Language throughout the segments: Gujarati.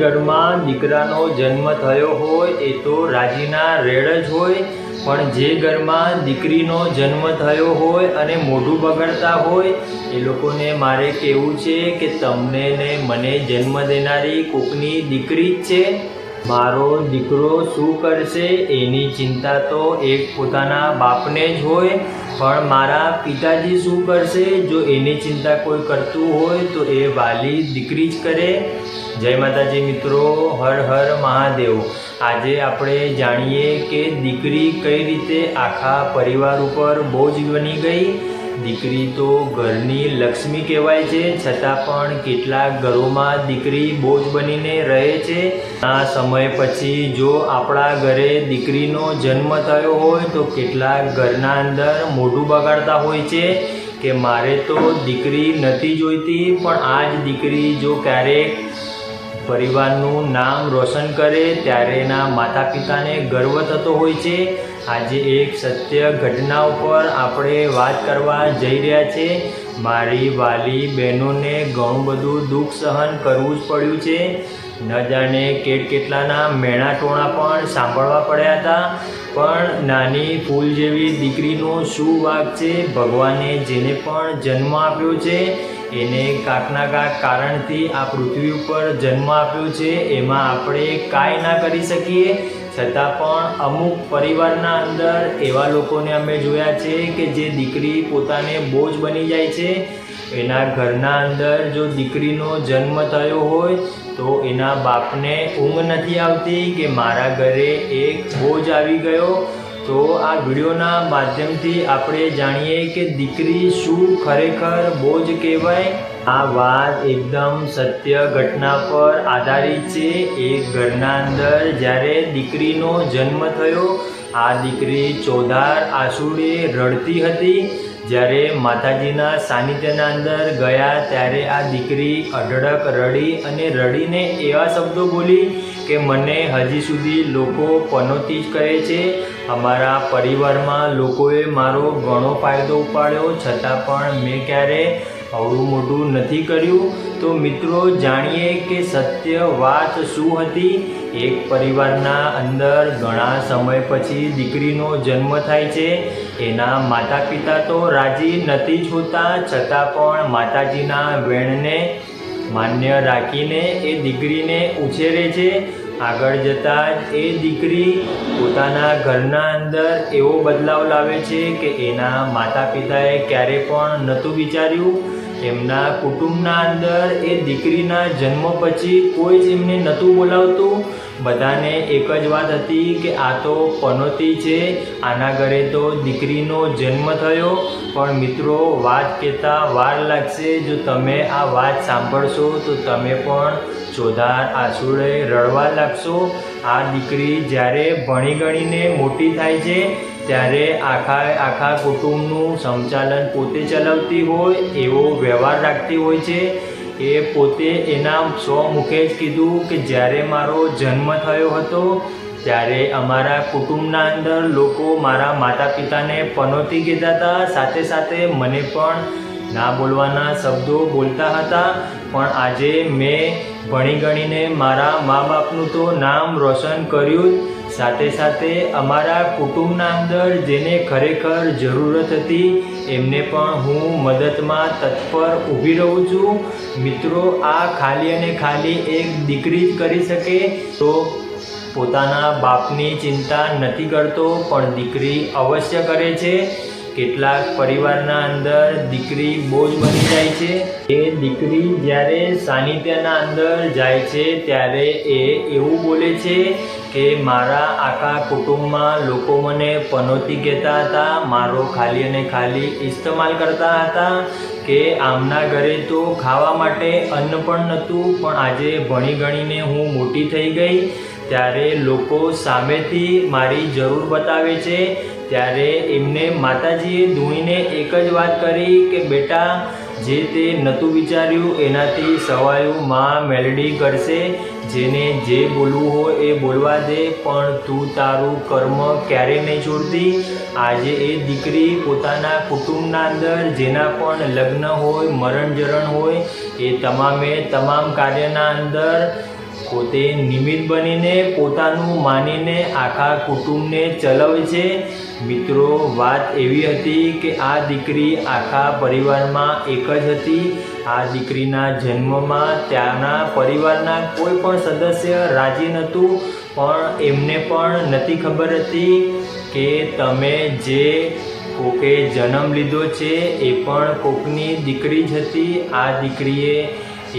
ઘરમાં દીકરાનો જન્મ થયો હોય એ તો રાજીના રેડ જ હોય, પણ જે ઘરમાં દીકરીનો જન્મ થયો હોય અને મોઢું બગાડતા હોય એ લોકોને મારે કહેવું છે કે તમને ને મને જન્મ દેનારી કોકની દીકરી જ છે। મારો દીકરો શું કરશે એની ચિંતા તો એક પોતાના બાપને જ હોય, પણ મારા પિતાજી શું કરશે જો એની ચિંતા કોઈ કરતું હોય તો એ વાલી દીકરી જ કરે। જય માતાજી મિત્રો, હર હર મહાદેવ। આજે આપણે જાણીએ કે દીકરી કઈ રીતે આખા પરિવાર ઉપર બોજ બની ગઈ। દીકરી તો ઘરની લક્ષ્મી કહેવાય છે, છતાં પણ કેટલાક ઘરોમાં દીકરી બોજ બનીને રહે છે। આ સમય પછી જો આપણા ઘરે દીકરીનો જન્મ થયો હોય તો કેટલાક ઘરના અંદર મોઢું બગાડતા હોય છે કે મારે તો દીકરી નથી જોઈતી, પણ આ જ દીકરી જો ક્યારેક પરિવારનું નામ રોશન કરે ત્યારે એના માતા પિતાને ગર્વ થતો હોય છે। આજે એક સત્ય ઘટના ઉપર આપણે વાત કરવા જઈ રહ્યા છે। મારી વાલી બહેનોને ઘણું બધું દુઃખ સહન કરવું જ પડ્યું છે। ન જાણે કેટલાના મેણા ટોણા પણ સાંભળવા પડ્યા હતા, પણ નાની ફૂલ જેવી દીકરીનો શું વાંક છે। ભગવાને જેને પણ જન્મ આપ્યો છે એને કાંકના કાંક કારણથી આ પૃથ્વી ઉપર જન્મ આપ્યો છે, એમાં આપણે કાંઈ ના કરી શકીએ। છતાં પણ અમુક પરિવારના અંદર એવા લોકોને અમે જોયા છે કે જે દીકરી પોતાને બોજ બની જાય છે। એના ઘરના અંદર જો દીકરીનો જન્મ થયો હોય તો એના બાપને ઊંઘ નથી આવતી કે મારા ઘરે એક બોજ આવી ગયો। તો આ વિડીયોના માધ્યમથી આપણે જાણીએ કે દીકરી શું ખરેખર બોજ કહેવાય। આ વાત એકદમ સત્ય ઘટના પર આધારિત છે। એક ઘરના અંદર જ્યારે દીકરીનો જન્મ થયો, આ દીકરી ચોધાર આંસુડે રડતી હતી। જ્યારે માતાજીના સાનિધ્યના અંદર ગયા ત્યારે આ દીકરી અઢળક રડી અને રડીને એવા શબ્દો બોલી કે મને હજી સુધી લોકો પનોતી જ કહે છે। અમારા પરિવારમાં લોકોએ મારો ઘણો ફાયદો ઉપાડ્યો, છતાં પણ મેં ક્યારે અવળું મોઢું નથી કર્યું। તો મિત્રો જાણીએ કે સત્ય વાત શું હતી। એક પરિવારના અંદર ઘણા સમય પછી દીકરીનો જન્મ થાય છે। એના માતા પિતા તો રાજી નથી જ હોતા, છતાં પણ માતાજીના વેણને માન્ય રાખીને એ દીકરીને ઉછેરે છે। આગળ જતાં એ દીકરી પોતાના ઘરના અંદર એવો બદલાવ લાવે છે કે એના માતા પિતાએ ક્યારે પણ નહોતું વિચાર્યું। એમના કુટુંબના અંદર એ દીકરીના જન્મ પછી કોઈ જ એમને નહોતું બોલાવતું। બધાને એક જ વાત હતી કે આ તો પનોતી છે, આના ઘરે તો દીકરીનો જન્મ થયો। પણ મિત્રો, વાત કહેતા વાર લાગશે, જો તમે આ વાત સાંભળશો તો તમે પણ ચોધાર આંસુડે રડવા લાગશો। આ દીકરી જ્યારે ભણી ગણીને મોટી થાય છે ત્યારે આખા કુટુંબનું સંચાલન પોતે ચલાવતી હોય એવો વ્યવહાર રાખતી હોય છે। એ પોતે એના સ્વમુખે જ કીધું કે જ્યારે મારો જન્મ થયો હતો ત્યારે અમારા કુટુંબના અંદર લોકો મારા માતા પિતાને પનોતી કહેતા હતા, સાથે સાથે મને પણ ના બોલવાના શબ્દો બોલતા હતા। પણ આજે મેં ભણી ગણીને મારા મા બાપનું તો નામ રોશન કર્યું જ, સાથે સાથે અમારા કુટુંબના અંદર જેને ખરેખર જરૂરત હતી એમને પણ હું મદદમાં તત્પર ઊભી રહું છું। મિત્રો, આ ખાલી અને ખાલી એક દીકરી જ કરી શકે। તો પોતાના બાપની ચિંતા નથી કરતો, પણ દીકરી અવશ્ય કરે છે। કેટલાક પરિવારના અંદર દીકરી બોજ બની જાય છે। એ દીકરી જ્યારે સાનિધ્યના અંદર જાય છે ત્યારે એ એવું બોલે છે કે મારા આખા કુટુંબમાં લોકો મને પનોતી કહેતા હતા, મારો ખાલી અને ખાલી ઇસ્તેમાલ કરતા હતા કે આમના ઘરે તો ખાવા માટે અન્ન પણ નહોતું, પણ આજે ભણી ગણીને હું મોટી થઈ ગઈ ત્યારે લોકો સામેથી મારી જરૂર બતાવે છે। ત્યારે એમને માતાજીએ ધૂણીને એક જ વાત કરી કે બેટા, જે તે નહોતું વિચાર્યું એનાથી સવાયું માં મેલડી કરશે। જેને જે બોલવું હોય એ બોલવા દે, પણ તું તારું કર્મ ક્યારેય નહીં છોડતી। આજે એ દીકરી પોતાના કુટુંબના અંદર જેના પણ લગ્ન હોય, મરણ જરણ હોય, એ તમામે તમામ કાર્યના અંદર પોતે નિમિત્ત બનીને પોતાનું માનીને આખા કુટુંબને ચલાવે છે। મિત્રો, વાત એવી હતી કે આ દીકરી આખા પરિવારમાં એક જ હતી। આ દીકરીના જન્મમાં ત્યાંના પરિવારના કોઈ પણ સદસ્ય રાજી નહોતું, પણ એમને પણ નથી ખબર હતી કે તમે જે કોકે જન્મ લીધો છે એ પણ કોકની દીકરી જ હતી। આ દીકરીએ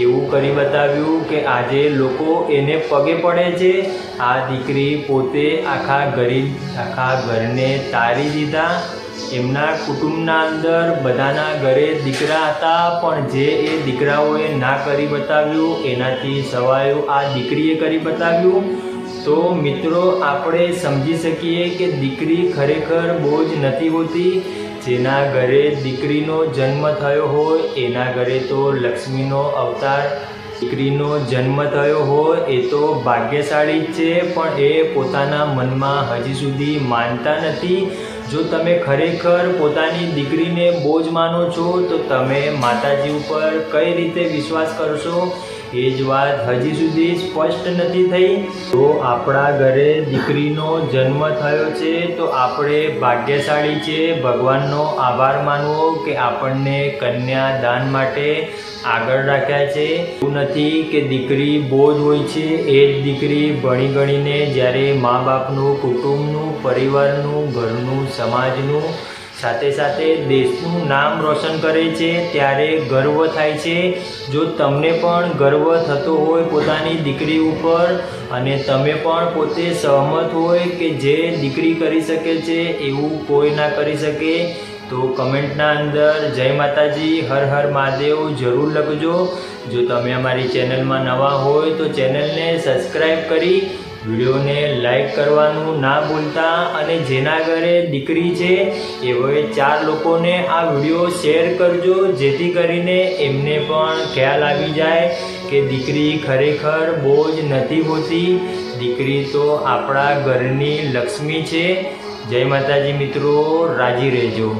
એવું કરી બતાવ્યું કે આજે લોકો એને પગે પડે છે। આ દીકરી પોતે આખા ઘરને તારી દીધા। એમના કુટુંબના અંદર બધાના ઘરે દીકરા હતા, પણ જે એ દીકરાઓએ ના કરી બતાવ્યું એનાથી સવાયું આ દીકરીએ કરી બતાવ્યું। તો મિત્રો, આપણે સમજી શકીએ કે દીકરી ખરેખર બોજ નથી હોતી। જેના ઘરે દીકરીનો જન્મ થયો હોય એના ઘરે તો લક્ષ્મીનો અવતાર, દીકરીનો જન્મ થયો હોય એ તો ભાગ્યશાળી જ છે, પણ એ પોતાના મનમાં હજી સુધી માનતા નથી। જો તમે ખરેખર પોતાની દીકરીને બોજ માનો છો તો તમે માતાજી ઉપર કઈ રીતે વિશ્વાસ કરશો? એ જ વાત હજી સુધી સ્પષ્ટ નથી થઈ। તો આપણા ઘરે દીકરીનો જન્મ થયો છે તો આપણે ભાગ્યશાળી છે। ભગવાનનો આભાર માનવો કે આપણને કન્યા દાન માટે આગળ રાખ્યા છે। એવું નથી કે દીકરી બોજ હોય છે, એ જ દીકરી ભણી ગણીને જ્યારે મા બાપનું, કુટુંબનું, પરિવારનું, ઘરનું, સમાજનું, સાથે સાથે દેશનું નામ રોશન કરે છે ત્યારે ગર્વ થાય છે। જો તમને પણ ગર્વ થતો હોય પોતાની દીકરી ઉપર અને તમે પણ પોતે સહમત હોય કે જે દીકરી કરી શકે છે એવું કોઈ ના કરી શકે, તો કમેન્ટના અંદર જય માતાજી, હર હર મહાદેવ જરૂર લખજો। જો તમે અમારી ચેનલમાં નવા હોય તો ચેનલને સબસ્ક્રાઈબ કરી વિડીયોને લાઈક કરવાનું ના ભૂલતા, અને જેના ઘરે દીકરી છે એઓએ 4 લોકોને આ વિડીયો શેર કરજો, જેથી કરીને એમને પણ ખ્યાલ આવી જાય કે દીકરી ખરેખર બોજ નથી હોતી। દીકરી તો આપણા ઘરની લક્ષ્મી છે। જય માતાજી મિત્રો, રાજી રહેજો।